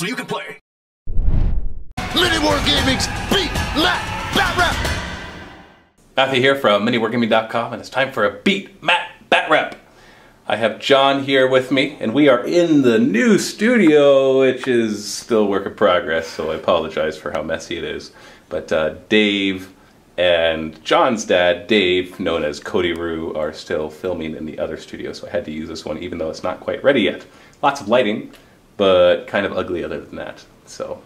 so you can play. MiniWarGaming's Beat Matt Batrep. Matthew here from MiniWarGaming.com, and it's time for a Beat Matt Batrep. I have John here with me, and we are in the new studio, which is still a work in progress, so I apologize for how messy it is. But Dave and John's dad, Dave, known as Codyroo, are still filming in the other studio, so I had to use this one even though it's not quite ready yet. Lots of lighting, but kind of ugly other than that. So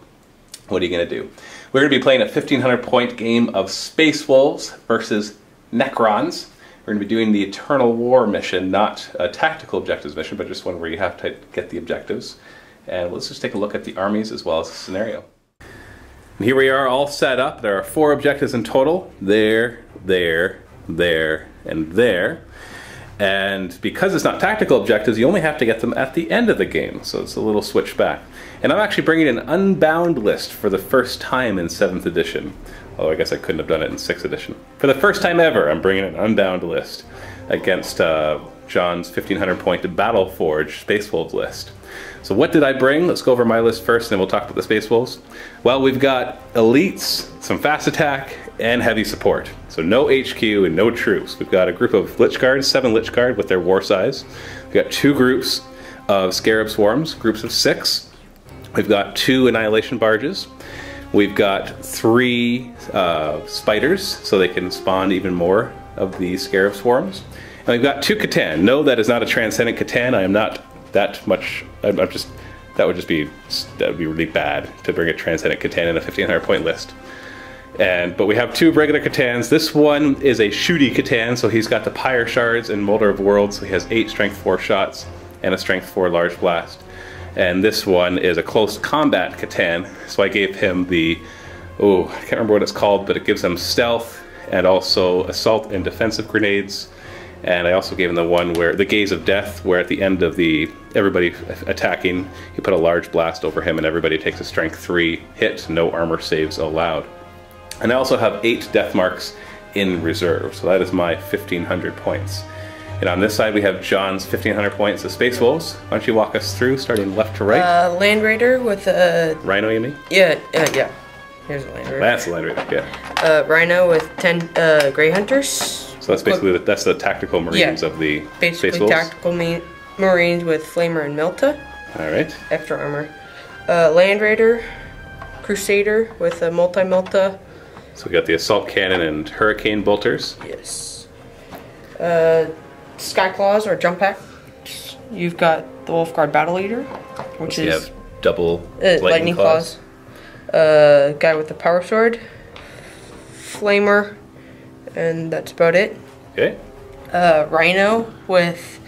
what are you going to do? We're going to be playing a 1,500 point game of Space Wolves versus Necrons. We're going to be doing the Eternal War mission, not a tactical objectives mission, but just one where you have to get the objectives. And let's just take a look at the armies as well as the scenario. And here we are all set up. There are 4 objectives in total. There, there, there, and there. And because it's not tactical objectives, you only have to get them at the end of the game. So it's a little switch back. And I'm actually bringing an unbound list for the first time in 7th edition. Although I guess I couldn't have done it in 6th edition. For the first time ever, I'm bringing an unbound list against John's 1,500 point Battleforge Space Wolves list. So what did I bring? Let's go over my list first and then we'll talk about the Space Wolves. Well, we've got elites, some fast attack, and heavy support. So no HQ and no troops. We've got a group of Lich Guards, 7 Lich Guard with their war size. We've got 2 groups of Scarab Swarms, groups of 6. We've got 2 Annihilation Barges. We've got 3 spiders, so they can spawn even more of the Scarab Swarms. And we've got 2 Catan. No, that is not a Transcendent Catan. I am not that much, that would be really bad to bring a Transcendent Catan in a 1,500 point list. But we have 2 regular Catans. This one is a shooty Catan, so he's got the Pyre Shards and Molder of Worlds, so he has 8 Strength 4 shots and a Strength 4 Large Blast. And this one is a close combat Catan, so I gave him the, I can't remember what it's called, but it gives him stealth and also assault and defensive grenades. And I also gave him the one where, the Gaze of Death, where at the end of everybody attacking, you put a large blast over him and everybody takes a Strength 3 hit, no armor saves allowed. And I also have 8 death marks in reserve, so that is my 1,500 points. And on this side we have John's 1,500 points of Space Wolves. Why don't you walk us through, starting left to right? Land Raider with a... Rhino, you mean? Yeah, yeah. Here's a Land Raider. That's a Land Raider, yeah. Rhino with 10 Grey Hunters. So that's basically, that's the tactical Marines of the Space Wolves? Basically tactical Marines with Flamer and Melta. Alright. Extra armor. Land Raider, Crusader with a multi-Melta. So we got the Assault Cannon and Hurricane Bolters. Yes. Skyclaws or Jump Pack. You've got the Wolfguard Battle Leader, which is... You have double Lightning Claws. Guy with the Power Sword. Flamer. And that's about it. Okay. Rhino with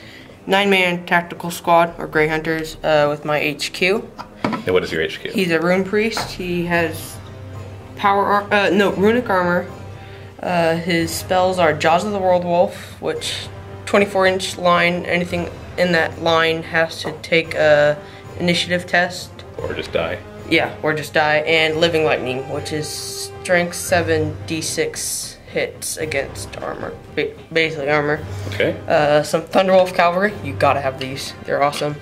9-man Tactical Squad or Grey Hunters with my HQ. And what is your HQ? He's a Rune Priest. He has Runic Armor. His spells are Jaws of the World Wolf, which 24-inch line, anything in that line has to take a initiative test. Or just die. Yeah, or just die. And Living Lightning, which is strength 7 d6 hits against armor, basically armor. Okay. Some Thunderwolf Cavalry, you gotta have these, they're awesome.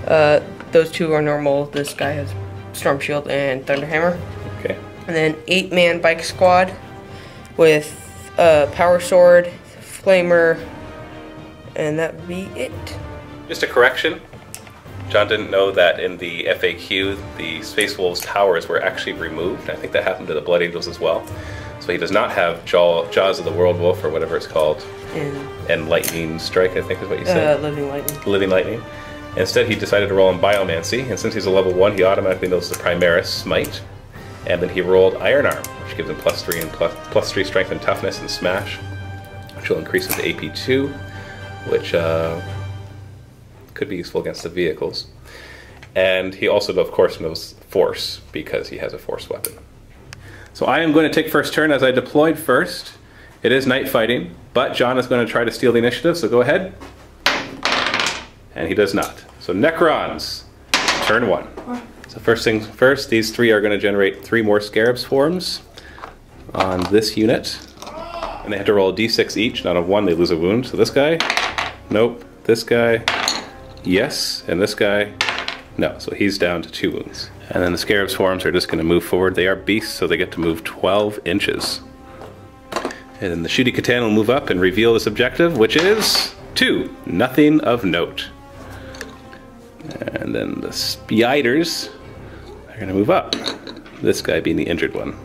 Those 2 are normal, this guy has Storm Shield and Thunderhammer. Okay. And then 8-man Bike Squad with Power Sword, Flamer, and that would be it. Just a correction. John didn't know that in the FAQ, the Space Wolves towers were actually removed. I think that happened to the Blood Angels as well. So he does not have Jaws of the World Wolf, or whatever it's called. And Lightning Strike, I think is what you said. Living Lightning. Living Lightning. Instead, he decided to roll in Biomancy, and since he's a level 1, he automatically knows the Primaris Smite. And then he rolled Iron Arm, which gives him +3 and +3 strength and toughness and smash, which will increase his AP 2, which could be useful against the vehicles. And he also, of course, knows Force, because he has a Force weapon. So I am going to take first turn as I deployed first. It is night fighting, but John is going to try to steal the initiative, so go ahead. And he does not. So Necrons, turn 1. So first things first, these 3 are going to generate 3 more Scarab Swarms on this unit. And they have to roll a d6 each, not a 1, they lose a wound. So this guy, nope, this guy, yes, and this guy, No, so he's down to 2 wounds. And then the Scarab Swarms are just going to move forward. They are beasts, so they get to move 12 inches. And then the Shooty Catan will move up and reveal this objective, which is 2. Nothing of note. And then the Spiders are going to move up. This guy being the injured one.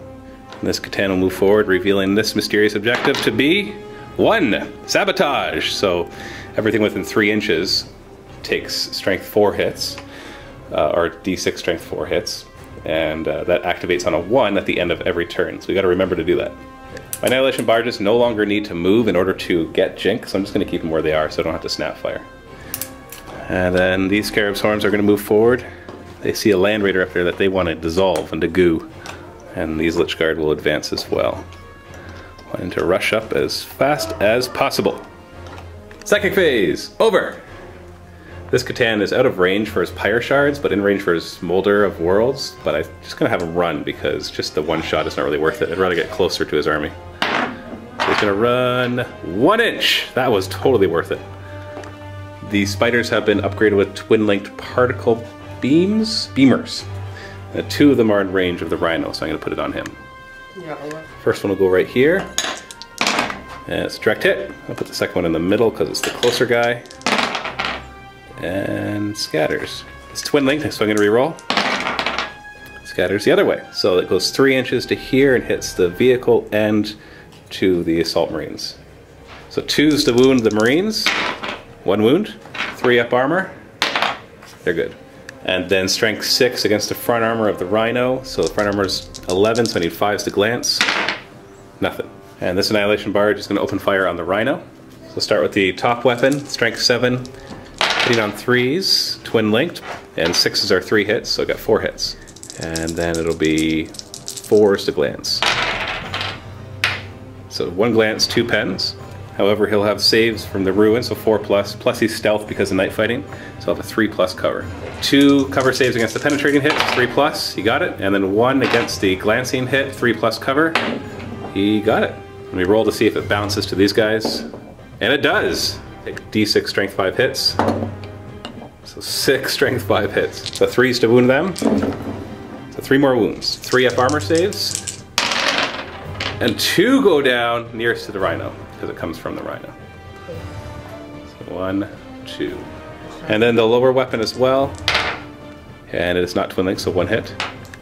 And this Catan will move forward, revealing this mysterious objective to be 1. Sabotage! So everything within 3 inches takes strength 4 hits, or d6 strength 4 hits, and that activates on a 1 at the end of every turn. So we got to remember to do that. My Annihilation Barges no longer need to move in order to get Jink, so I'm just going to keep them where they are so I don't have to snap fire. And then these Scarab Swarms are going to move forward. They see a Land Raider up there that they want to dissolve into goo, and these Lich Guard will advance as well, wanting to rush up as fast as possible. Psychic phase, over! This Catan is out of range for his Pyre Shards, but in range for his Molder of Worlds, but I'm just going to have him run because just the one shot is not really worth it. I'd rather get closer to his army. So he's going to run 1 inch! That was totally worth it. The Spiders have been upgraded with twin-linked particle beamers. And 2 of them are in range of the Rhino, so I'm going to put it on him. Yeah. First one will go right here. And it's a direct hit. I'll put the second one in the middle because it's the closer guy. And scatters. It's twin linked, so I'm going to reroll. Scatters the other way. So it goes 3 inches to here and hits the vehicle and to the Assault Marines. So 2's to wound the Marines. 1 wound. 3 up armor. They're good. And then strength 6 against the front armor of the Rhino. So the front armor's 11, so I need 5s to glance. Nothing. And this Annihilation Barge is going to open fire on the Rhino. So we'll start with the top weapon, strength 7. Hitting on 3s, twin linked, and 6s are 3 hits, so I got 4 hits. And then it'll be 4s to glance. So 1 glance, 2 pens. However, he'll have saves from the Ruin, so 4+, plus he's stealth because of night fighting, so he'll have a 3+ cover. 2 cover saves against the penetrating hit, 3+, he got it. And then 1 against the glancing hit, 3+ cover, he got it. Let me roll to see if it bounces to these guys. And it does! Take d6 strength 5 hits. So 6 strength 5 hits. So 3s to wound them. So 3 more wounds. 3 up armor saves. And 2 go down nearest to the Rhino, because it comes from the Rhino. So 1, 2. And then the lower weapon as well. And it is not twin linked, so 1 hit.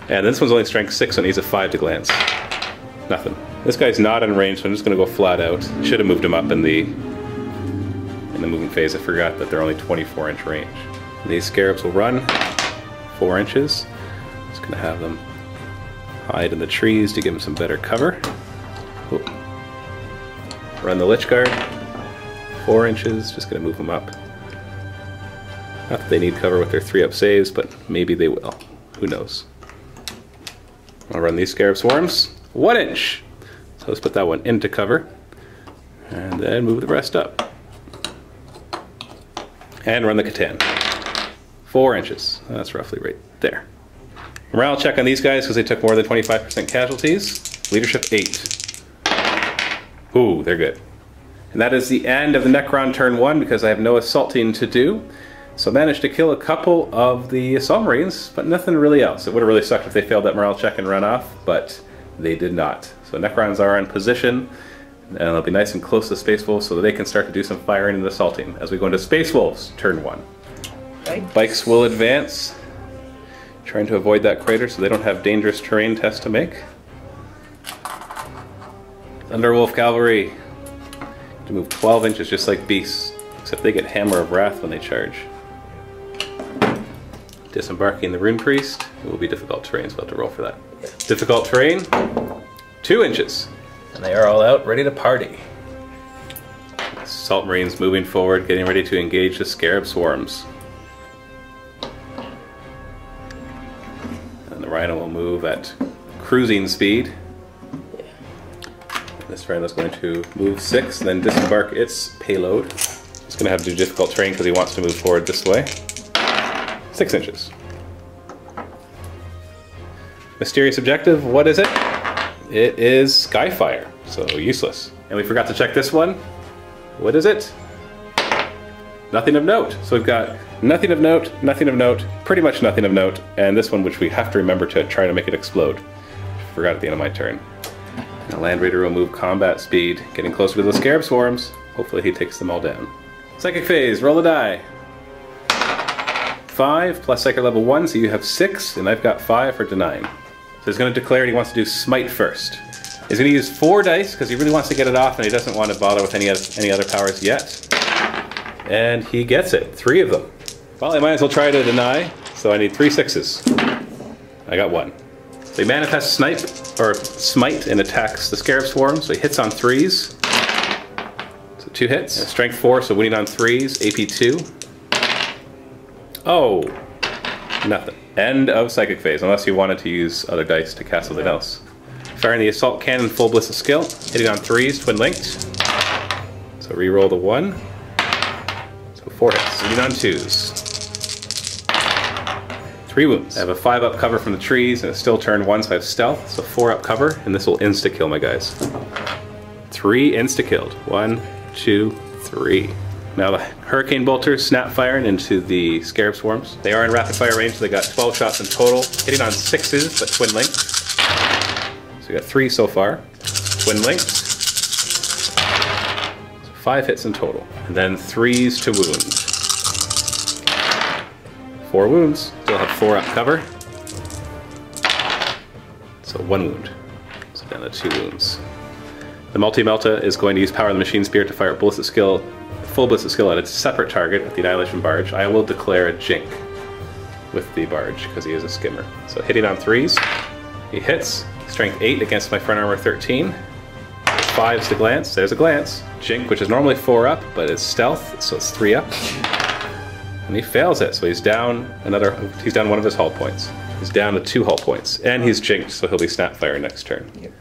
And this one's only strength 6, so it needs a 5 to glance. Nothing. This guy's not in range, so I'm just going to go flat out. Should have moved him up in the moving phase. I forgot that they're only 24-inch range. These Scarabs will run 4 inches. Just going to have them hide in the trees to give them some better cover. Ooh. Run the Lich Guard 4 inches. Just going to move them up. Not that they need cover with their 3-up saves, but maybe they will. Who knows? I'll run these Scarab Swarms 1 inch. So let's put that one into cover. And then move the rest up. And run the Catan. 4 inches. That's roughly right there. Morale check on these guys because they took more than 25% casualties. Leadership 8. Ooh, they're good. And that is the end of the Necron turn 1 because I have no assaulting to do. So I managed to kill a couple of the Assault Marines, but nothing really else. It would have really sucked if they failed that morale check and run off, but they did not. So Necrons are in position. And they'll be nice and close to Space Wolves so that they can start to do some firing and assaulting as we go into Space Wolves, turn 1. Bikes will advance, trying to avoid that crater so they don't have dangerous terrain tests to make. Thunderwolf Cavalry, to move 12 inches just like beasts, except they get Hammer of Wrath when they charge. Disembarking the Rune Priest, it will be difficult terrain, so we'll have to roll for that. Difficult terrain, 2 inches. And they are all out, ready to party. Assault Marines moving forward, getting ready to engage the Scarab Swarms. And the Rhino will move at cruising speed. This Rhino is going to move 6, and then disembark its payload. It's going to have to do difficult terrain because he wants to move forward this way. 6 inches. Mysterious objective, what is it? It is Skyfire, so useless. And we forgot to check this one. What is it? Nothing of note. So we've got Nothing of note, pretty much nothing of note, and this one which we have to remember to try to make it explode. Forgot at the end of my turn. Now Land Raider will move combat speed, getting closer to the Scarab Swarms. Hopefully he takes them all down. Psychic Phase, roll a die. 5 plus Psychic level 1, so you have 6, and I've got 5 for denying. So he's going to declare he wants to do Smite first. He's going to use 4 dice because he really wants to get it off and he doesn't want to bother with any other powers yet. And he gets it, 3 of them. Well, I might as well try to deny, so I need 3 6s. I got 1. So he manifests Smite and attacks the Scarab Swarm, so he hits on 3s. So 2 hits. And Strength 4, so winning on 3s, AP 2. Oh, nothing. End of Psychic Phase, unless you wanted to use other dice to cast something else. Firing the Assault Cannon, full Bliss of Skill, hitting on 3s, twin linked. So reroll the 1. So 4 hits, hitting on 2s. 3 wounds. I have a 5 up cover from the trees, and it's still turn 1, so I have stealth, so 4 up cover, and this will insta-kill my guys. 3 insta-killed. 1, 2, 3. Now the Hurricane Bolters snap firing into the Scarab Swarms. They are in rapid fire range, so they got 12 shots in total, hitting on 6s, but twin linked. So we got 3 so far. Twin linked. So 5 hits in total. And then 3s to wound. 4 wounds. Still have 4 up cover. So 1 wound. So down to 2 wounds. The Multi-Melta is going to use Power of the Machine Spear to fire Bliss of Skill, full Bliss of Skill at a separate target at the Annihilation Barge. I will declare a Jink with the Barge because he is a skimmer. So hitting on 3s. He hits. Strength 8 against my front armor 13. 5s to glance. There's a glance. Jink, which is normally 4 up, but it's stealth, so it's 3 up. And he fails it, so he's down he's down 1 of his hull points. He's down to 2 hull points. And he's jinked, so he'll be Snapfire next turn. Yep.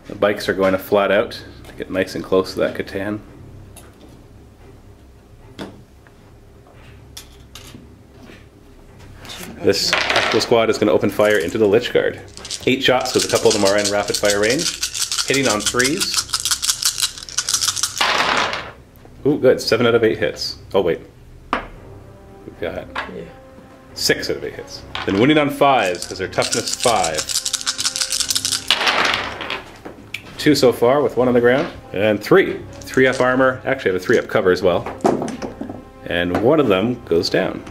The bikes are going to flat out to get nice and close to that Catan. This tactical squad is going to open fire into the Lich Guard. 8 shots, because a couple of them are in rapid fire range. Hitting on 3s. Ooh, good. 7 out of 8 hits. Oh, wait. We've got 6 out of 8 hits. Then winning on 5s, because they're toughness 5. 2 so far, with 1 on the ground. And 3. 3 up armor. Actually, I have a 3 up cover as well. And 1 of them goes down.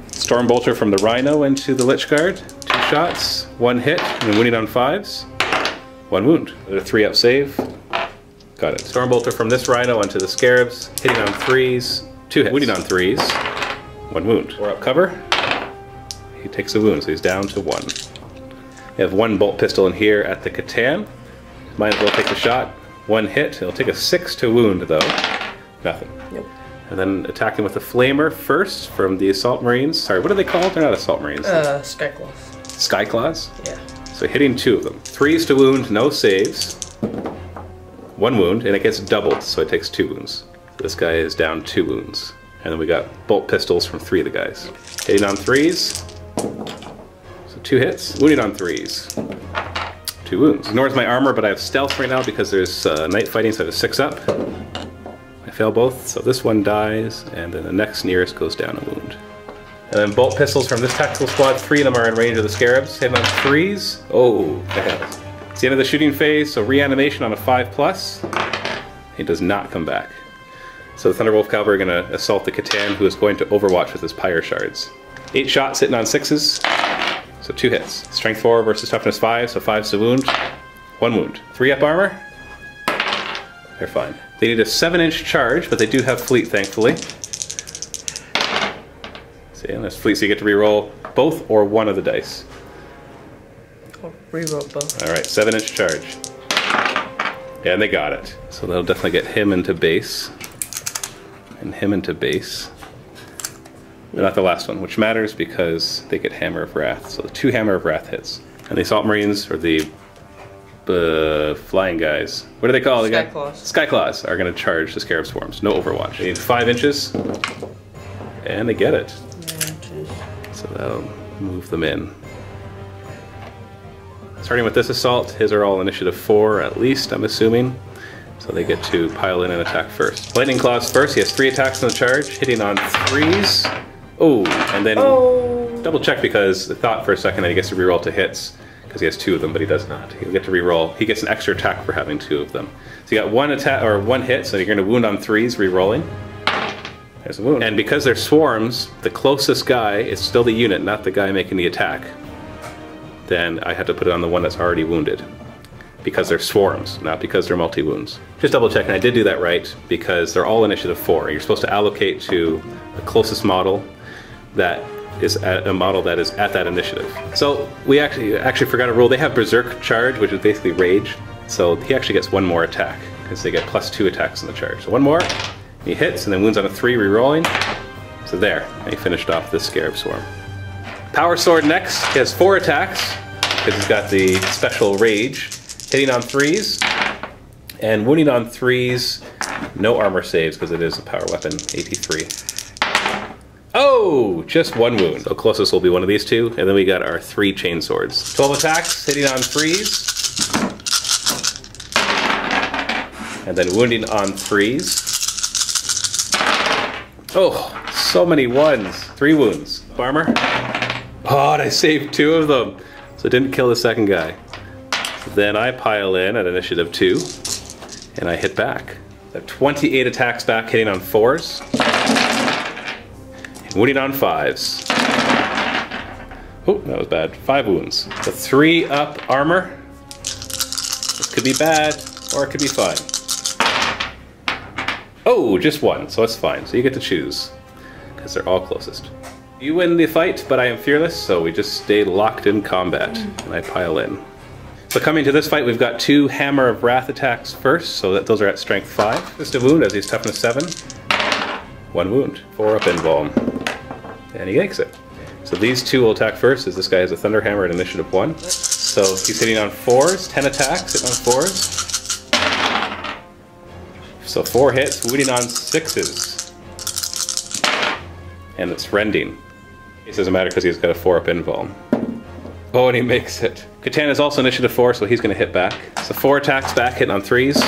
Stormbolter from the Rhino into the Lich Guard. 2 shots, 1 hit, and then winning on 5s. 1 wound. A 3 up save. Got it. Stormbolter from this Rhino onto the Scarabs. Hitting on 3s. 2 hits. Winning on 3s. 1 wound. 4 up cover. He takes a wound, so he's down to 1. We have 1 bolt pistol in here at the Catan. Might as well take the shot. 1 hit. He'll take a 6 to wound, though. Nothing. Nope. And then attacking with the Flamer first from the Assault Marines. Sorry, what are they called? They're not Assault Marines. Skyclaws. Skyclaws? Yeah. So hitting 2 of them. 3s to wound, no saves. 1 wound, and it gets doubled, so it takes 2 wounds. This guy is down 2 wounds. And then we got bolt pistols from 3 of the guys. Hitting on 3s. So 2 hits. Wounding on 3s. 2 wounds. Ignores my armor, but I have stealth right now because there's night fighting, so I have a 6 up. I fail both, so this one dies, and then the next nearest goes down a wound. And then bolt pistols from this tactical squad. 3 of them are in range of the Scarabs. Hitting on 3s. Oh, that. It's the end of the shooting phase, so reanimation on a 5+. He does not come back. So the Thunderwolf Cavalry are going to assault the Catan, who is going to overwatch with his Pyre Shards. 8 shots hitting on 6s, so 2 hits. Strength 4 versus toughness 5, so 5's to wound. 1 wound. 3 up armor. They're fine. They need a 7-inch charge, but they do have fleet, thankfully. See, and that's fleet, so you get to reroll both or 1 of the dice. I'll reroll both. Alright, 7-inch charge. Yeah, and they got it. So that'll definitely get him into base. And him into base. But not the last one, which matters because they get Hammer of Wrath. So the 2 Hammer of Wrath hits. And the Assault Marines, or the flying guys, what are they called again? Skyclaws. Skyclaws are going to charge the Scarab Swarms. No Overwatch. They need 5 inches. And they get it. So that'll move them in. Starting with this assault, his are all initiative 4 at least, I'm assuming. So they get to pile in and attack first. Lightning Claws first. He has 3 attacks on the charge, hitting on 3s. Oh, and then double check because I thought for a second that he gets to reroll to hits because he has 2 of them, but he does not. He'll get to reroll. He gets an extra attack for having 2 of them. So you got 1 attack or 1 hit, so you're going to wound on 3s, rerolling. There's a wound. And because they're swarms, the closest guy is still the unit, not the guy making the attack. Then I have to put it on the one that's already wounded. Because they're swarms, not because they're multi-wounds. Just double checking, I did do that right, because they're all initiative 4. You're supposed to allocate to the closest model that is at a model that is at that initiative. So we actually forgot a rule. They have Berserk charge, which is basically rage. So he actually gets 1 more attack, because they get +2 attacks in the charge. So 1 more, he hits, and then wounds on a 3, rerolling. So there, and he finished off this Scarab Swarm. Power Sword next, he has 4 attacks, because he's got the special rage. Hitting on 3s, and wounding on 3s, no armor saves because it is a power weapon, AP 3. Oh, just 1 wound. So closest will be one of these 2, and then we got our 3 chain swords. 12 attacks, hitting on 3s, and then wounding on 3s. Oh, so many 1s. 3 wounds. Armor. Oh, and I saved 2 of them, so it didn't kill the second guy. Then I pile in at initiative 2, and I hit back. 28 attacks back, hitting on 4s, and wounding on 5s. Oh, that was bad. 5 wounds. So 3 up armor. This could be bad, or it could be fine. Oh, just 1, so it's fine. So you get to choose, because they're all closest. You win the fight, but I am fearless, so we just stay locked in combat, and I pile in. So coming to this fight, we've got 2 Hammer of Wrath attacks first, so that those are at strength 5. Just a wound as he's toughness 7. 1 wound. 4 up invuln. And he makes it. So these 2 will attack first, as this guy has a Thunder Hammer at initiative 1. So he's hitting on 4s, 10 attacks, hitting on 4s. So 4 hits, wounding on 6s. And it's rending. It doesn't matter because he's got a 4 up invuln. Oh, and he makes it. Catan is also initiative 4, so he's going to hit back. So 4 attacks back, hitting on 3s.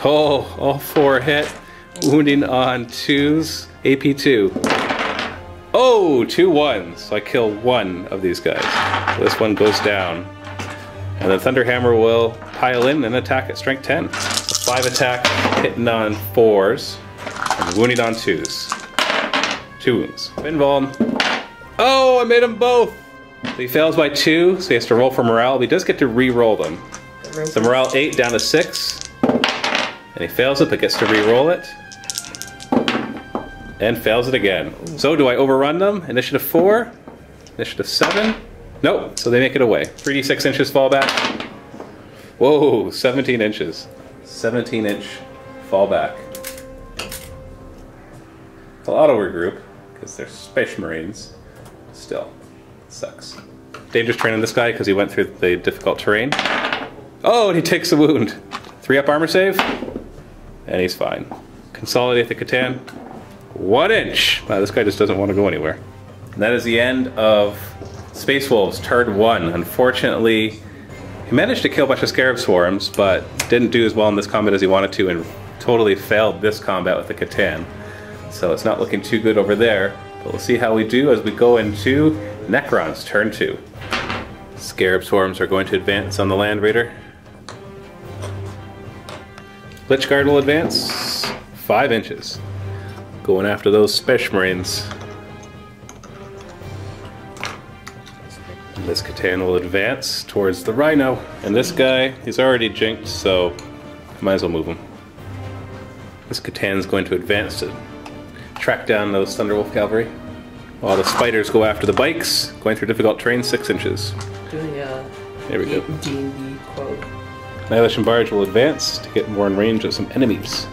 Oh, all 4 hit. Wounding on 2s. AP 2. Oh, 2 1s. So I kill 1 of these guys. So this one goes down. And then Thunderhammer will pile in and attack at strength 10. So 5 attacks, hitting on 4s. And wounding on 2s. 2 wounds. Invuln. Oh, I made them both! So he fails by 2, so he has to roll for morale, but he does get to re-roll them. So morale 8 down to 6. And he fails it, but gets to re-roll it. And fails it again. So do I overrun them? Initiative 4? Initiative 7? Nope, so they make it away. 3d6 inches fall back. Whoa, 17 inches. 17-inch fall back. I'll auto-regroup, because they're Space Marines. Still. Sucks. Dangerous terrain on this guy because he went through the difficult terrain. Oh, and he takes a wound. 3 up armor save. And he's fine. Consolidate the Catan. 1 inch. Wow, this guy just doesn't want to go anywhere. And that is the end of Space Wolves, turn 1. Unfortunately, he managed to kill a bunch of Scarab Swarms, but didn't do as well in this combat as he wanted to, and totally failed this combat with the Catan. So it's not looking too good over there. But we'll see how we do as we go into Necrons, turn 2. Scarab Swarms are going to advance on the Land Raider. Lich Guard will advance 5 inches. Going after those Space Marines. And this Catan will advance towards the Rhino. And this guy, he's already jinked, so might as well move him. This Catan's going to advance to track down those Thunderwolf Cavalry. While the spiders go after the bikes, going through difficult terrain 6 inches. Doing there we go. D&D quote. Annihilation Barge will advance to get more in range of some enemies.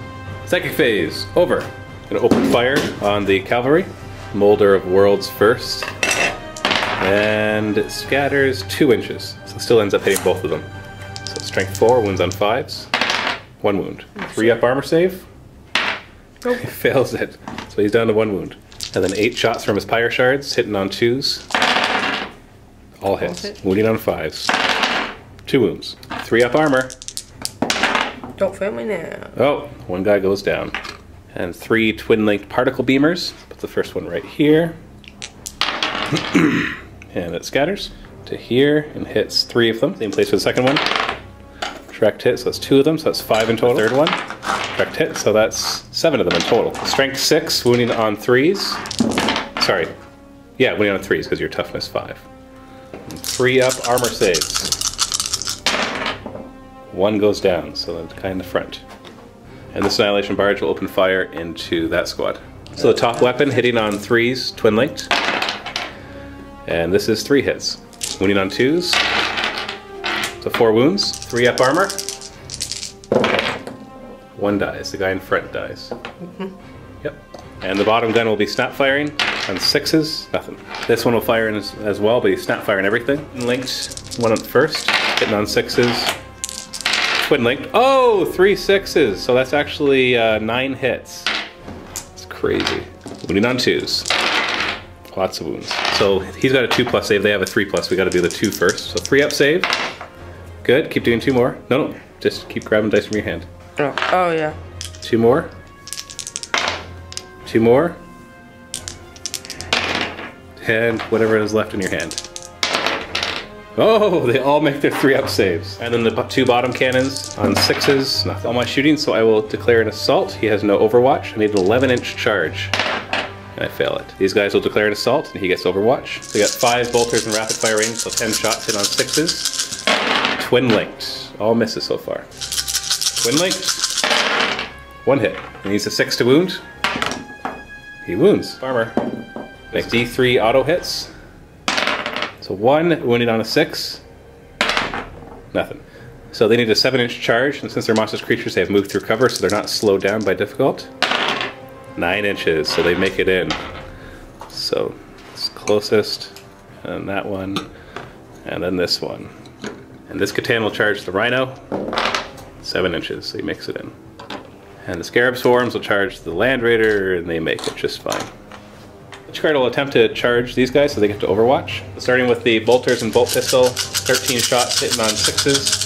Psychic phase, over. Gonna open fire on the cavalry. Molder of Worlds first. And it scatters 2 inches. So it still ends up hitting both of them. So strength 4, wounds on 5s. 1 wound. 3 up armor save. Nope. He fails it. So he's down to 1 wound. And then 8 shots from his Pyre Shards, hitting on 2s. All hits. Wounding on 5s. 2 wounds. 3 up armor. Don't fail me now. Oh, one guy goes down. And 3 twin-linked particle beamers. Put the first one right here. And it scatters to here and hits 3 of them. Same place for the second one. Direct hit, so that's 2 of them, so that's 5 in total. The third one, direct hit, so that's 7 of them in total. Strength 6, wounding on 3s. Sorry. Yeah, wounding on 3s because your toughness 5. And 3 up armor saves. 1 goes down, so the guy in the front. And this Annihilation Barge will open fire into that squad. So the top weapon hitting on 3s, twin linked. And this is 3 hits. Wounding on 2s. So 4 wounds, 3 up armor. 1 dies. The guy in front dies. Yep. And the bottom gun will be snap firing on 6s. Nothing. This one will fire in as well, but he's snap firing everything. Linked, 1 on first, hitting on 6s. Twin linked. Oh, 3 6s. So that's actually 9 hits. It's crazy. Wounding on 2s. Lots of wounds. So he's got a 2+ save. They have a 3+. We got to do the 2 first. So 3 up save. Good. Keep doing 2 more. No, just keep grabbing dice from your hand. Oh yeah. 2 more. 2 more. And whatever is left in your hand. Oh, they all make their 3 up saves. And then the 2 bottom cannons on 6s. Not all my shooting, so I will declare an assault. He has no overwatch. I need an 11-inch charge. And I fail it. These guys will declare an assault, and he gets overwatch. So you got 5 bolters in rapid fire range, so 10 shots hit on 6s. Twin linked. All misses so far. Twin linked. 1 hit. He needs a 6 to wound. He wounds. Farmer. Makes D3 auto hits. So 1 wounded on a 6. Nothing. So they need a 7-inch charge, and since they're monstrous creatures, they have moved through cover, so they're not slowed down by difficult. 9 inches, so they make it in. So it's closest, and that one, and then this one. And this Catan will charge the Rhino, 7 inches, so he makes it in. And the Scarab Swarms will charge the Land Raider, and they make it just fine. Each card will attempt to charge these guys so they get to overwatch. Starting with the bolters and bolt pistol, 13 shots hitting on 6s.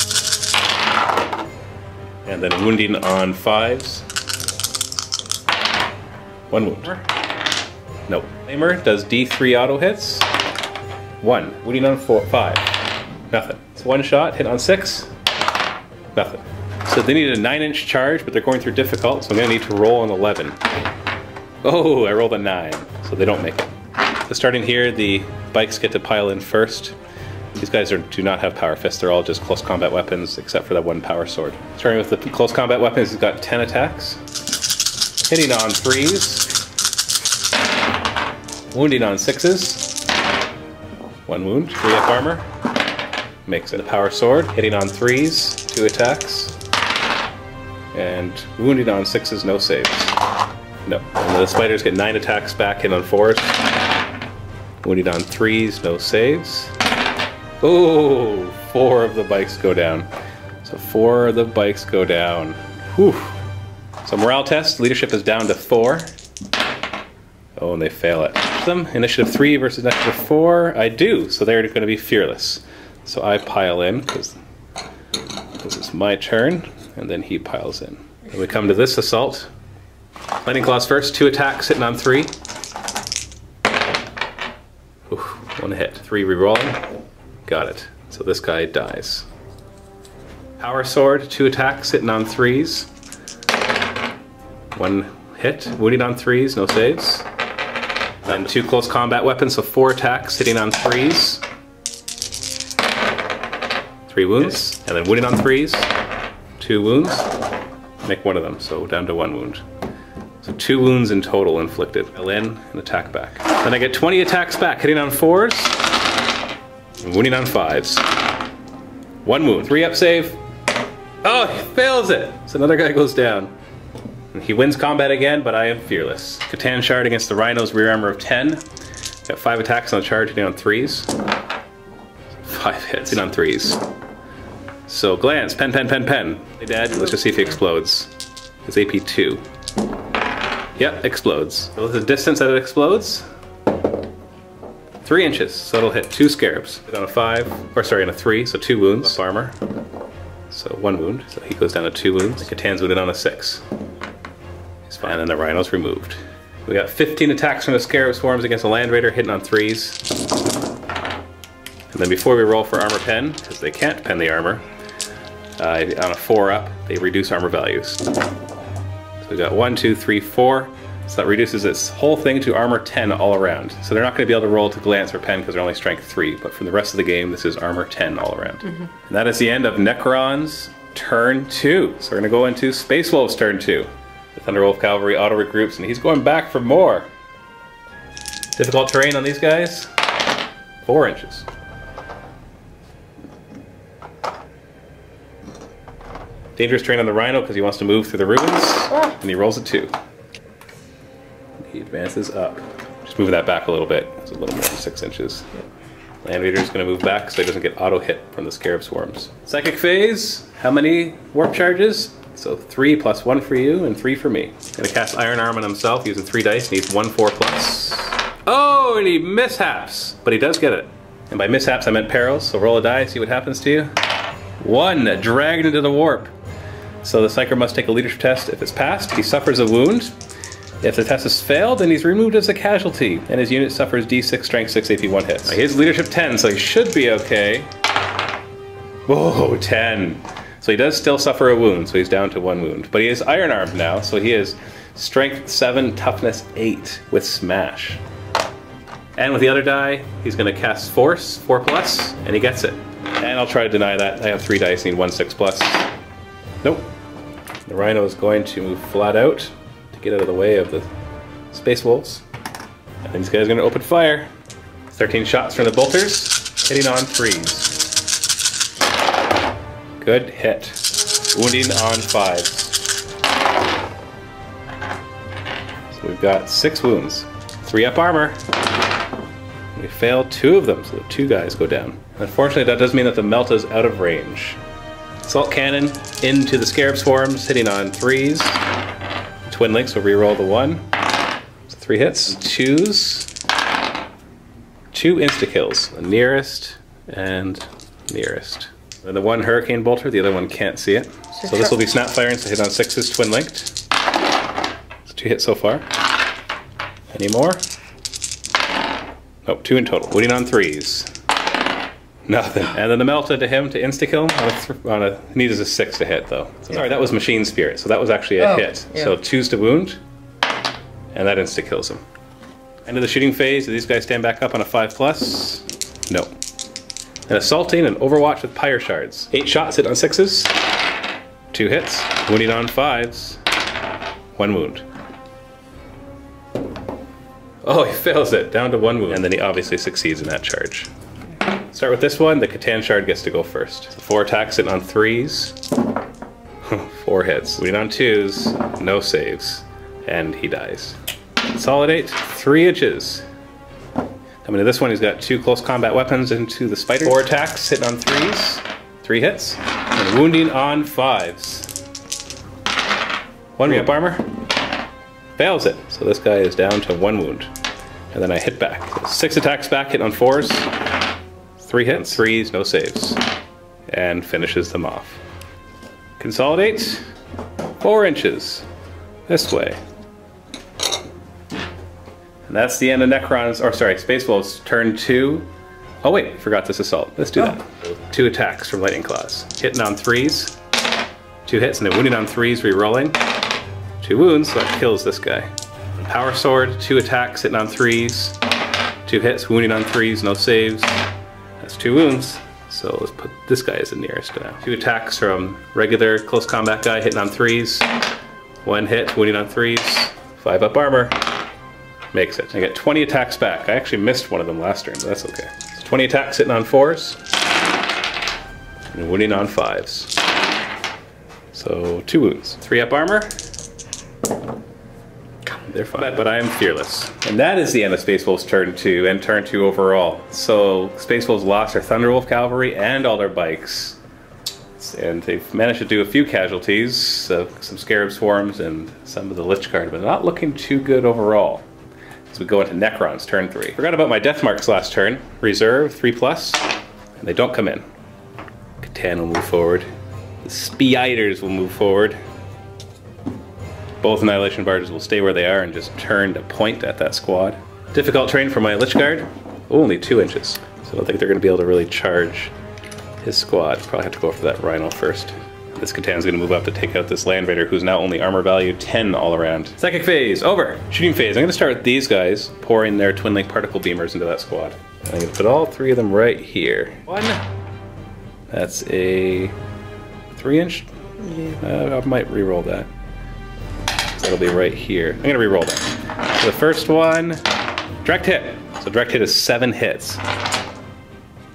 And then wounding on 5s. 1 wound. Nope. Flamer does D3 auto hits. 1. Wounding on 5. Nothing. It's 1 shot, hit on 6. Nothing. So they need a 9-inch charge, but they're going through difficult, so I'm going to need to roll an 11. Oh, I rolled a 9, so they don't make it. So starting here, the bikes get to pile in first. These guys do not have power fists, they're all just close combat weapons, except for that 1 power sword. Starting with the close combat weapons, he's got 10 attacks. Hitting on 3s. Wounding on 6s. 1 wound, 3 up armor. Makes it a power sword. Hitting on 3s, 2 attacks. And wounding on 6s, no saves. No. And the spiders get 9 attacks back, hit on 4s. Wounded on 3s, no saves. Oh, 4 of the bikes go down. So 4 of the bikes go down. Whew. So morale test, leadership is down to 4. Oh, and they fail it. Initiative 3 versus initiative 4, I do. So they're going to be fearless. So I pile in, because this is my turn, and then he piles in. And we come to this assault. Lightning Claws first, 2 attacks, hitting on 3. Oof, 1 hit. 3 rerolling. Got it. So this guy dies. Power Sword, 2 attacks, hitting on 3s. 1 hit, wounding on 3s, no saves. Then 2 close combat weapons, so 4 attacks, hitting on 3s. 3 wounds, and then wounding on 3s. 2 wounds. Make 1 of them, so down to 1 wound. So 2 wounds in total inflicted. I'll in and attack back. Then I get 20 attacks back, hitting on 4s. And wounding on 5s. 1 wound. 3 up save. Oh, he fails it! So another guy goes down. And he wins combat again, but I am fearless. Catan Shard against the Rhino's rear armor of 10. Got 5 attacks on the charge, hitting on 3s. 5 hits, hitting on 3s. So glance, pen. Hey Dad, let's just see if he explodes. It's AP 2. Yep, explodes. So the distance that it explodes, 3 inches. So it'll hit 2 scarabs. Hit on a 5, or sorry, on a 3, so 2 wounds. Armor. so 1 wound. So he goes down to 2 wounds. Catan's wounded on a 6. He's fine. And then the Rhino's removed. We got 15 attacks from the Scarab Swarms against a Land Raider, hitting on 3s. And then before we roll for armor pen, because they can't pen the armor, on a 4 up, they reduce armor values. So we got 1, 2, 3, 4. So that reduces this whole thing to armor 10 all around. So they're not going to be able to roll to glance or pen because they're only strength 3, but from the rest of the game, this is armor 10 all around. And that is the end of Necrons turn 2. So we're going to go into Space Wolves turn 2. The Thunderwolf Cavalry auto regroups, and he's going back for more. Difficult terrain on these guys, 4 inches. Dangerous terrain on the Rhino because he wants to move through the ruins, and he rolls a 2. He advances up. Just moving that back a little bit. It's a little more than 6 inches. Land Raider's going to move back so he doesn't get auto hit from the Scarab Swarms. Psychic Phase, how many warp charges? So 3 plus 1 for you and 3 for me. Gonna cast Iron Arm on himself using 3 dice. Needs 1 4 plus. Oh, and he mishaps, but he does get it. And by mishaps I meant perils. So roll a die, see what happens to you. 1, dragged into the warp. So the Psyker must take a leadership test. If it's passed, he suffers a wound. If the test is failed, then he's removed as a casualty, and his unit suffers D6 Strength 6 AP 1 hits. He has leadership 10, so he should be okay. Whoa, 10. So he does still suffer a wound, so he's down to 1 wound. But he is Iron Armed now, so he is Strength 7, Toughness 8 with Smash. And with the other die, he's going to cast Force, 4 plus, and he gets it. And I'll try to deny that. I have 3 dice, need 1 6 plus. Nope. The Rhino is going to move flat out to get out of the way of the Space Wolves. And these guys are going to open fire. 13 shots from the bolters, hitting on 3s. Good hit. Wounding on 5s. So we've got 6 wounds. 3 up armor. We failed 2 of them, so the 2 guys go down. Unfortunately, that does mean that the Melta's out of range. Assault Cannon into the Scarab Swarms, hitting on 3s. Twin Links will reroll the 1. So 3 hits. 2s. 2 insta-kills. The nearest and nearest. And the 1 Hurricane Bolter, the other one can't see it. So this will be Snap Firing, so hit on 6s, Twin Linked. So 2 hits so far. Any more? Nope, 2 in total. Wounding on 3s. Nothing. And then the Melta to him to insta-kill on a needs a 6 to hit though. So, sorry, that was Machine Spirit, so that was actually a hit. Yeah. So 2s to wound, and that insta-kills him. End of the shooting phase, do these guys stand back up on a 5 plus? No. And assaulting and Overwatch with Pyre Shards. 8 shots hit on 6s, 2 hits, wounding on 5s, 1 wound. Oh, he fails it, down to 1 wound. And then he obviously succeeds in that charge. Start with this one, the Catan Shard gets to go first. So 4 attacks hitting on 3s, 4 hits. Wounding on 2s, no saves, and he dies. Consolidate, 3 inches. Coming to this one, he's got 2 close combat weapons into the spider. 4 attacks hitting on 3s, 3 hits, and wounding on 5s. 1 up armor, fails it. So this guy is down to 1 wound. And then I hit back. 6 attacks back, hitting on 4s. 3 hits, 3s, no saves, and finishes them off. Consolidate, 4 inches, this way. And that's the end of Necrons, or sorry, Space Wolves turn 2. Oh wait, I forgot this assault. Let's do that. 2 attacks from Lightning Claws. Hitting on 3s, 2 hits, and then wounding on 3s, re-rolling. 2 wounds, so that kills this guy. Power Sword, 2 attacks, hitting on 3s, 2 hits, wounding on 3s, no saves. That's 2 wounds, so let's put this guy as the nearest now. 2 attacks from regular close combat guy, hitting on 3s. 1 hit, wounding on 3s. 5 up armor, makes it. I get 20 attacks back. I actually missed one of them last turn, but that's okay. So 20 attacks hitting on 4s, and wounding on 5s. So 2 wounds. 3 up armor. They're fine, but I am fearless. And that is the end of Space Wolves turn 2, and turn 2 overall. So Space Wolves lost their Thunderwolf Cavalry and all their bikes. And they've managed to do a few casualties, some Scarab Swarms and some of the Lich Guard, but not looking too good overall. As we go into Necrons turn 3. Forgot about my Death Marks last turn. Reserve, 3 plus, and they don't come in. Catan will move forward. The spiders will move forward. Both annihilation barges will stay where they are and just turn to point at that squad. Difficult terrain for my Lich Guard. Only 2 inches. So I don't think they're going to be able to really charge his squad. Probably have to go for that Rhino first. This Catan's going to move up to take out this Land Raider, who's now only armor value 10 all around. Psychic phase, over. Shooting phase, I'm going to start with these guys, pouring their Twin Link Particle Beamers into that squad. I'm going to put all 3 of them right here. 1. That's a 3-inch? Yeah. I might re-roll that. That'll be right here. I'm gonna re-roll that. So the first one, direct hit. So direct hit is 7 hits.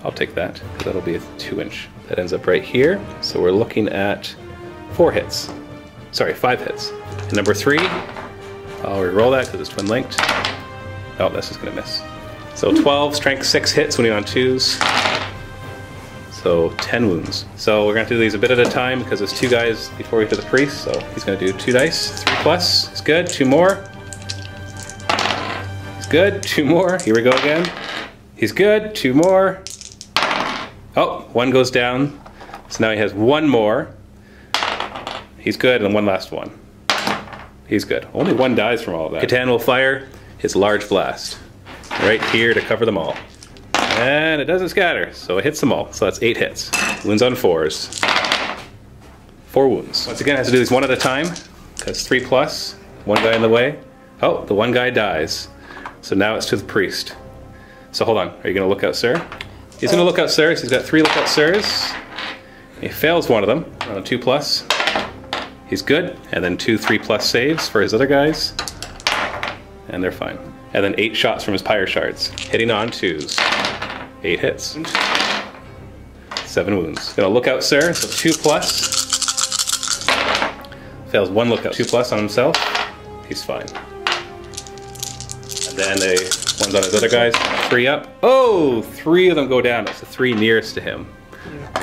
I'll take that, because that'll be a 2-inch. That ends up right here. So we're looking at 4 hits. Sorry, 5 hits. And number 3, I'll re-roll that because it's twin linked. Oh, this is gonna miss. So 12, strength 6 hits when you're on 2s. So 10 wounds. So we're gonna have to do these a bit at a time because there's 2 guys before we hit the priest. So he's gonna do 2 dice, 3 plus. It's good. 2 more. He's good. 2 more. Here we go again. He's good. 2 more. Oh, 1 goes down. So now he has 1 more. He's good, and 1 last one. He's good. Only 1 dies from all of that. Catan will fire his large blast right here to cover them all. And it doesn't scatter, so it hits them all. So that's 8 hits. Wounds on 4s. 4 wounds. Once again, I have to do these 1 at a time, because 3 plus, 1 guy in the way. Oh, the 1 guy dies. So now it's to the priest. So hold on, are you gonna look out, sir? He's gonna look out, sir. So he's got 3 look out, sirs. He fails 1 of them on a 2 plus. He's good, and then 2 3 plus saves for his other guys. And they're fine. And then 8 shots from his pyre shards, hitting on 2s. 8 hits. 7 wounds. Gonna look out, sir. So 2 plus. Fails 1 lookout. 2 plus on himself. He's fine. And then one's on his other guys. 3 up. Oh, 3 of them go down. It's the 3 nearest to him.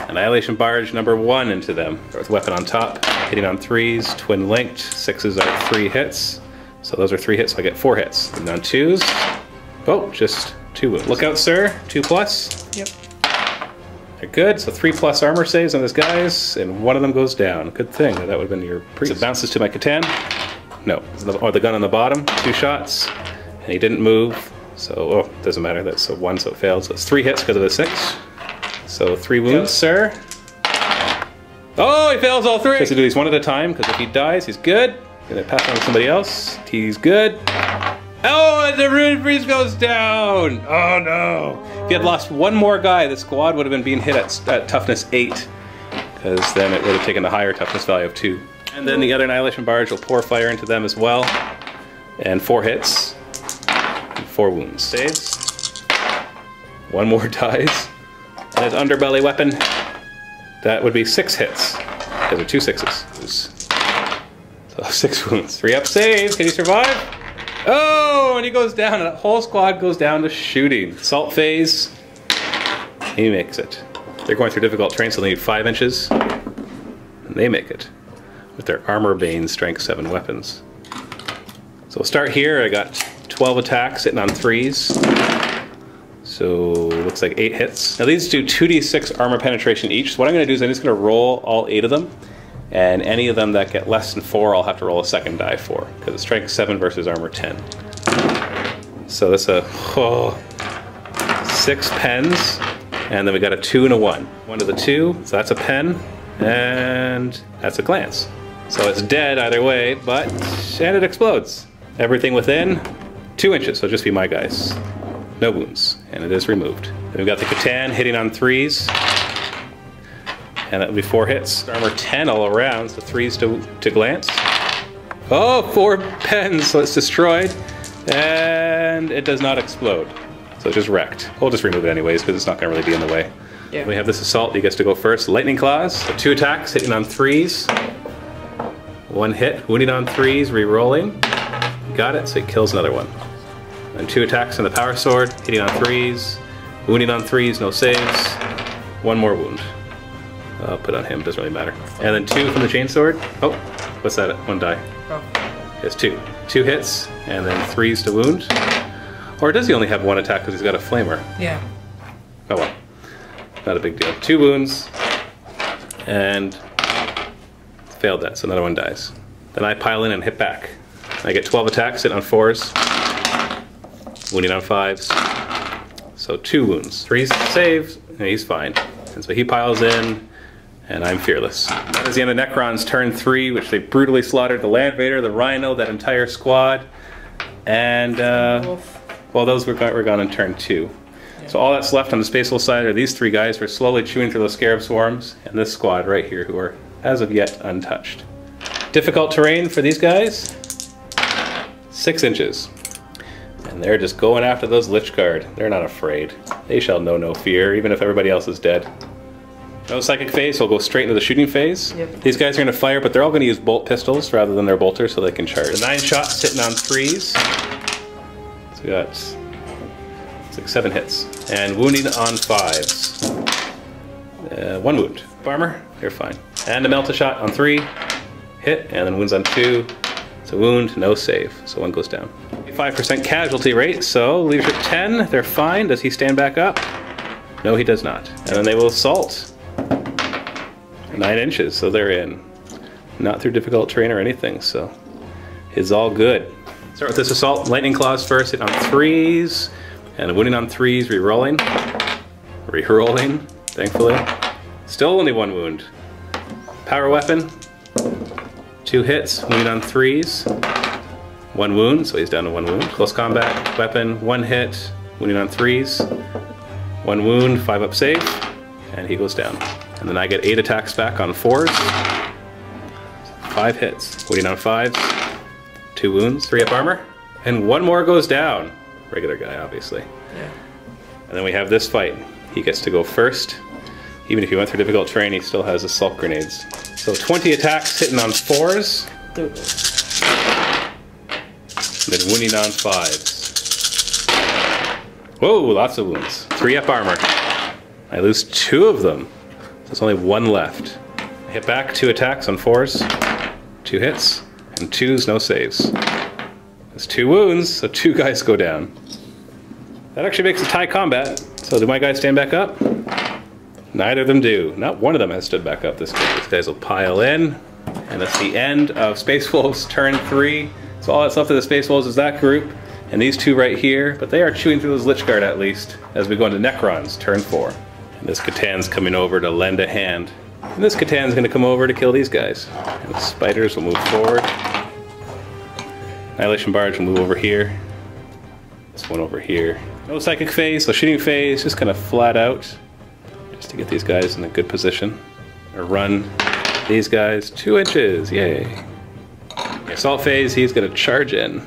Annihilation barge number 1 into them. With weapon on top, hitting on 3s, twin linked. 6s are 3 hits. So those are 3 hits, so I get 4 hits. And on 2s, oh, just 2 wounds. Look out, sir. 2 plus. Yep. They're good. So 3 plus armor saves on this guys, and 1 of them goes down. Good thing. That would have been your priest. So it bounces to my Catan. No. Or the gun on the bottom. 2 shots. And he didn't move. So, oh, doesn't matter. That's a 1, so it failed. So it's 3 hits because of the 6. So 3 wounds, sir. Oh, he fails all 3. He has to do these 1 at a time, because if he dies, he's good. Gonna pass on to somebody else. He's good. Oh, and the Ruined Priest goes down! Oh no! If he had lost 1 more guy, the squad would have been being hit at toughness 8. Because then it would have taken the higher toughness value of 2. And then the other Annihilation Barge will pour fire into them as well. And 4 hits. And 4 wounds. Saves. 1 more dies. And his underbelly weapon, that would be 6 hits. Those are 2 6s. So 6 wounds. 3 up save. Can he survive? Oh, and he goes down, and that whole squad goes down to shooting. Assault phase. He makes it. They're going through difficult terrain, so they need 5 inches. And they make it. With their armor bane strength 7 weapons. So we'll start here. I got 12 attacks, hitting on 3s. So looks like 8 hits. Now these do 2d6 armor penetration each. So what I'm going to do is I'm just going to roll all 8 of them. And any of them that get less than 4, I'll have to roll a second die for, because it's strength 7 versus armor 10. So that's a 6 pens, and then we got a 2 and a 1. 1 to the 2, so that's a pen, and that's a glance. So it's dead either way, and it explodes. Everything within 2 inches, so just be my guys. No wounds, and it is removed. Then we've got the Catan hitting on 3s. And that would be 4 hits. Armor 10 all around, so 3s to glance. Oh, 4 pens, so it's destroyed. And it does not explode. So it just wrecked. We'll just remove it anyways, because it's not going to really be in the way. Yeah. We have this assault, he gets to go first. Lightning Claws, so 2 attacks, hitting on 3s. 1 hit, wounding on 3s, re-rolling. Got it, so he kills another one. And 2 attacks on the Power Sword, hitting on 3s. Wounding on 3s, no saves. 1 more wound. I'll put on him, doesn't really matter. And then 2 from the Chainsword. Oh, what's that? 1 die. Oh. It's 2. 2 hits, and then 3s to wound. Or does he only have 1 attack because he's got a flamer? Yeah. Oh well. Not a big deal. 2 wounds, and failed that, so another one dies. Then I pile in and hit back. I get 12 attacks, hit on 4s, wounding on 5s. So 2 wounds. 3 saves, and he's fine. And so he piles in, and I'm fearless. That is the end of Necrons turn 3, which they brutally slaughtered the Land Raider, the Rhino, that entire squad. And, well, those were gone in turn 2. Yeah. So all that's left on the Space Wolf side are these 3 guys who are slowly chewing through those Scarab Swarms, and this squad right here who are, as of yet, untouched. Difficult terrain for these guys, 6 inches. And they're just going after those Lich Guard. They're not afraid. They shall know no fear, even if everybody else is dead. No psychic phase, so we'll go straight into the shooting phase. Yep. These guys are going to fire, but they're all going to use bolt pistols rather than their bolters so they can charge. The 9 shots sitting on 3s. So we got, it's like 7 hits. And wounding on 5s. 1 wound. Armor, they're fine. And a melt shot on 3. Hit, and then wounds on 2. It's a wound, no save, so 1 goes down. 5% casualty rate, so leadership 10, they're fine. Does he stand back up? No, he does not. And then they will assault. 9 inches, so they're in. Not through difficult terrain or anything, so it's all good. Start with this assault. Lightning claws first, hit on 3s, and wounding on 3s, re-rolling. Re-rolling, thankfully. Still only 1 wound. Power weapon. 2 hits, wounding on 3s. 1 wound, so he's down to 1 wound. Close combat weapon, 1 hit, wounding on 3s. 1 wound, 5 up save, and he goes down. And then I get 8 attacks back on 4s. 5 hits, wounding on 5s. 2 wounds, 3 up armor, and 1 more goes down. Regular guy, obviously. Yeah. And then we have this fight. He gets to go first. Even if he went through difficult terrain, he still has assault grenades. So 20 attacks hitting on 4s. And then wounding on 5s. Whoa, lots of wounds. 3 up armor. I lose 2 of them. So there's only 1 left. I hit back 2 attacks on 4s. 2 hits. And 2s, no saves. There's 2 wounds, so 2 guys go down. That actually makes a tie combat. So do my guys stand back up? Neither of them do. Not one of them has stood back up this game. These guys will pile in. And that's the end of Space Wolves turn 3. So all that's left of the Space Wolves is that group. And these 2 right here. But they are chewing through those Lich Guard at least. As we go into Necrons turn 4. And this Catan's coming over to lend a hand. And this Catan's going to come over to kill these guys. And the spiders will move forward. Annihilation Barge will move over here. This one over here. No psychic phase, so shooting phase, just kind of flat out. Just to get these guys in a good position. Or run these guys 2 inches, yay. The assault phase, he's going to charge in.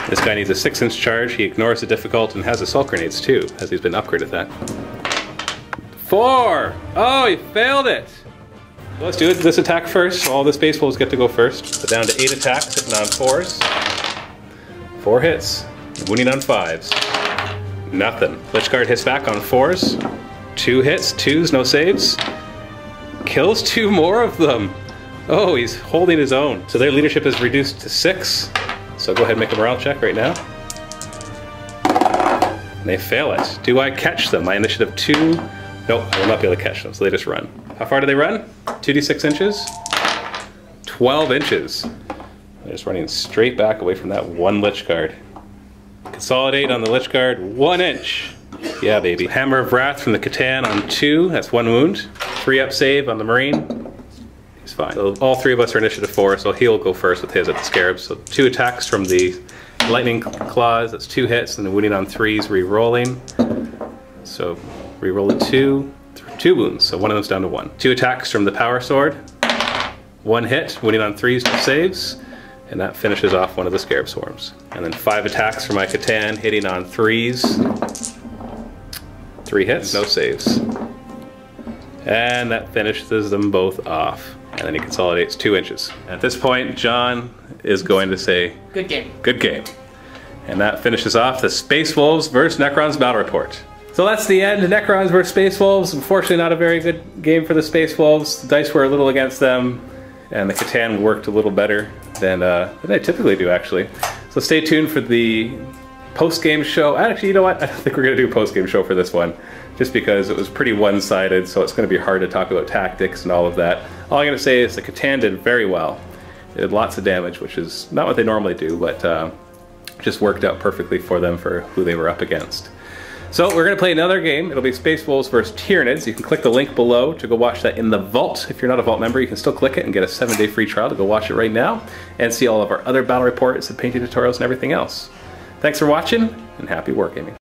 This guy needs a 6-inch charge. He ignores the difficult and has assault grenades too, as he's been upgraded that. 4! Oh, he failed it! So let's do this attack first. So all the Space Wolves get to go first. So down to 8 attacks, hitting on 4s. 4 hits, wounding on 5s. Nothing. Lich Guard hits back on 4s. 2 hits, 2s, no saves. Kills 2 more of them. Oh, he's holding his own. So their leadership is reduced to 6. So go ahead and make a morale check right now. And they fail it. Do I catch them? My initiative 2. Nope, I will not be able to catch them, so they just run. How far do they run? 2d6 inches? 12 inches. They're just running straight back away from that 1 Lich Guard. Consolidate on the Lich Guard, 1 inch. Yeah, baby. Hammer of Wrath from the Catan on 2, that's 1 wound. 3 up save on the Marine. He's fine. So all 3 of us are initiative 4, so he'll go first with his at the Scarabs. So 2 attacks from the Lightning Claws, that's 2 hits, and then wounding on 3s, re-rolling. So re-roll a 2 wounds, so 1 of them's down to 1. 2 attacks from the Power Sword. 1 hit, wounding on 3s, no saves. And that finishes off 1 of the Scarab Swarms. And then 5 attacks from my Catan, hitting on 3s. 3 hits, no saves. And that finishes them both off. And then he consolidates 2 inches. At this point, John is going to say, good game. Good game. And that finishes off the Space Wolves vs. Necrons battle report. So that's the end. Necrons vs. Space Wolves. Unfortunately, not a very good game for the Space Wolves. The dice were a little against them. And the Catan worked a little better than I typically do, actually. So stay tuned for the post-game show. Actually, you know what? I don't think we're going to do a post-game show for this one, just because it was pretty one-sided, so it's going to be hard to talk about tactics and all of that. All I'm going to say is the Catan did very well. They did lots of damage, which is not what they normally do, but just worked out perfectly for them for who they were up against. So we're going to play another game. It'll be Space Wolves versus Tyranids. You can click the link below to go watch that in the Vault. If you're not a Vault member, you can still click it and get a 7-day free trial to go watch it right now and see all of our other battle reports and painting tutorials and everything else. Thanks for watching, and happy wargaming.